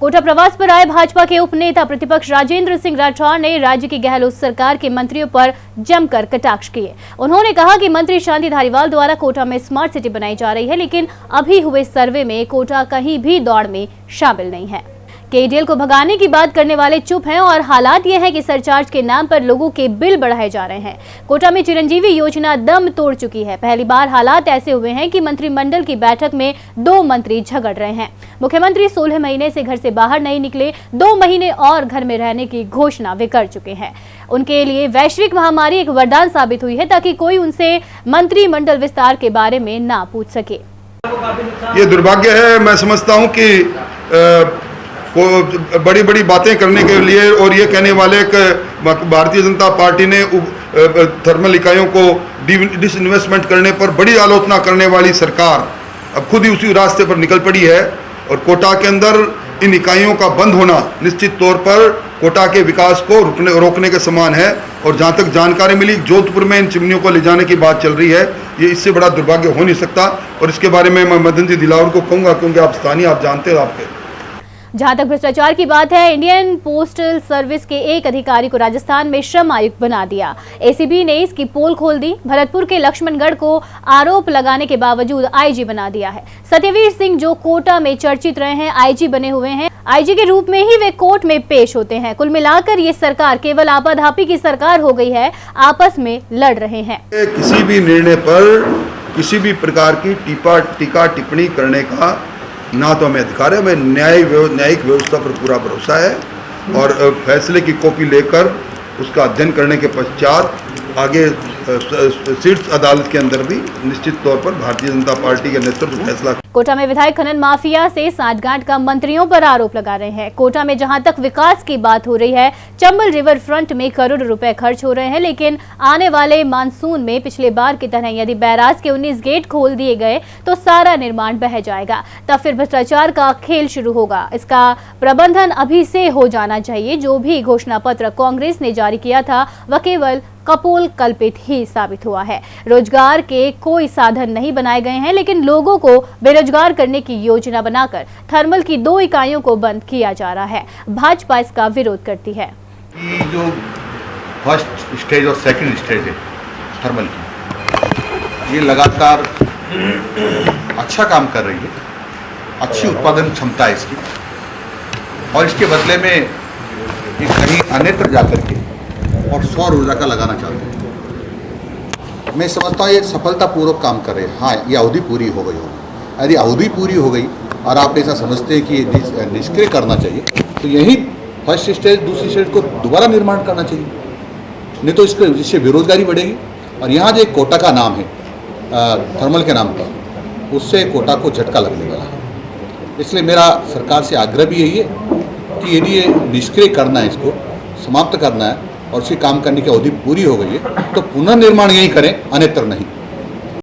कोटा प्रवास पर आए भाजपा के उपनेता प्रतिपक्ष राजेंद्र सिंह राठौर ने राज्य की गहलोत सरकार के मंत्रियों पर जमकर कटाक्ष किए। उन्होंने कहा कि मंत्री शांति धारीवाल द्वारा कोटा में स्मार्ट सिटी बनाई जा रही है, लेकिन अभी हुए सर्वे में कोटा कहीं भी दौड़ में शामिल नहीं है। केडीएल को भगाने की बात करने वाले चुप हैं और हालात ये है कि सरचार्ज के नाम पर लोगों के बिल बढ़ाए जा रहे हैं। कोटा में चिरंजीवी योजना दम तोड़ चुकी है। पहली बार हालात ऐसे हुए हैं कि मंत्रिमंडल की बैठक में 2 मंत्री झगड़ रहे हैं। मुख्यमंत्री 16 महीने से घर से बाहर नहीं निकले, 2 महीने और घर में रहने की घोषणा वे कर चुके हैं। उनके लिए वैश्विक महामारी एक वरदान साबित हुई है ताकि कोई उनसे मंत्रिमंडल विस्तार के बारे में ना पूछ सके। ये दुर्भाग्य है। मैं समझता हूँ कि को बड़ी बड़ी बातें करने के लिए और ये कहने वाले कि भारतीय जनता पार्टी ने थर्मल इकाइयों को डिसइन्वेस्टमेंट करने पर बड़ी आलोचना करने वाली सरकार अब खुद ही उसी रास्ते पर निकल पड़ी है। और कोटा के अंदर इन इकाइयों का बंद होना निश्चित तौर पर कोटा के विकास को रोकने के समान है। और जहाँ तक जानकारी मिली, जोधपुर में इन चिमनियों को ले जाने की बात चल रही है। ये इससे बड़ा दुर्भाग्य हो नहीं सकता। और इसके बारे में मैं मदन जी दिलावर को कहूँगा, क्योंकि आप स्थानीय, आप जानते हो। आपके जहां तक भ्रष्टाचार की बात है, इंडियन पोस्टल सर्विस के एक अधिकारी को राजस्थान में श्रम आयुक्त बना दिया। एसीबी ने इसकी पोल खोल दी। भरतपुर के लक्ष्मणगढ़ को आरोप लगाने के बावजूद आईजी बना दिया है। सत्यवीर सिंह जो कोटा में चर्चित रहे हैं, आईजी बने हुए हैं। आईजी के रूप में ही वे कोर्ट में पेश होते हैं। कुल मिलाकर ये सरकार केवल आपाधापी की सरकार हो गई है, आपस में लड़ रहे हैं। किसी भी निर्णय पर किसी भी प्रकार की टीका टिप्पणी करने का ना तो हमें अधिकार है। हमें न्यायिक व्यवस्था पर पूरा भरोसा है और फैसले की कॉपी लेकर उसका अध्ययन करने के पश्चात आगे शीर्ष अदालत के अंदर भी निश्चित तौर पर भारतीय जनता पार्टी के नेतृत्व फैसला। कोटा में विधायक खनन माफिया से सांठगांठ का मंत्रियों पर आरोप लगा रहे हैं। कोटा में जहां तक विकास की बात हो रही है, चंबल रिवर फ्रंट में करोड़ रुपए खर्च हो रहे हैं, लेकिन आने वाले मानसून में पिछले बार की तरह यदि बैराज के 19 गेट खोल दिए गए तो सारा निर्माण बह जाएगा। तब फिर भ्रष्टाचार का खेल शुरू होगा। इसका प्रबंधन अभी से हो जाना चाहिए। जो भी घोषणा पत्र कांग्रेस ने जारी किया था वह केवल कपोल कल्पित ही साबित हुआ है। रोजगार के कोई साधन नहीं बनाए गए हैं, लेकिन लोगों को बेरोजगार करने की योजना बनाकर थर्मल की 2 इकाइयों को बंद किया जा रहा है। भाजपा इसका विरोध करती है। जो फर्स्ट स्टेज और सेकंड स्टेज है थर्मल की, ये लगातार अच्छा काम कर रही है, अच्छी उत्पादन क्षमता है इसकी, और इसके बदले में ये कहीं अन्यत्र जाकर के और सौर ऊर्जा का लगाना चाहते हैं। मैं समझता हूँ ये सफलतापूर्वक काम कर रहे हैं। हाँ, ये अवधि पूरी हो गई हो। यदि अवधि पूरी हो गई और आप ऐसा समझते हैं कि ये निष्क्रिय करना चाहिए, तो यही फर्स्ट स्टेज दूसरी स्टेज को दोबारा निर्माण करना चाहिए। नहीं तो इससे बेरोजगारी बढ़ेगी। और यहाँ जो एक कोटा का नाम है थर्मल के नाम पर, उससे कोटा को झटका लगने वाला है। इसलिए मेरा सरकार से आग्रह भी यही है कि यदि ये निष्क्रिय करना है, इसको समाप्त करना है और उसकी काम करने की अवधि पूरी हो गई है, तो पुनर्निर्माण यही करें, अन्यत्र नहीं।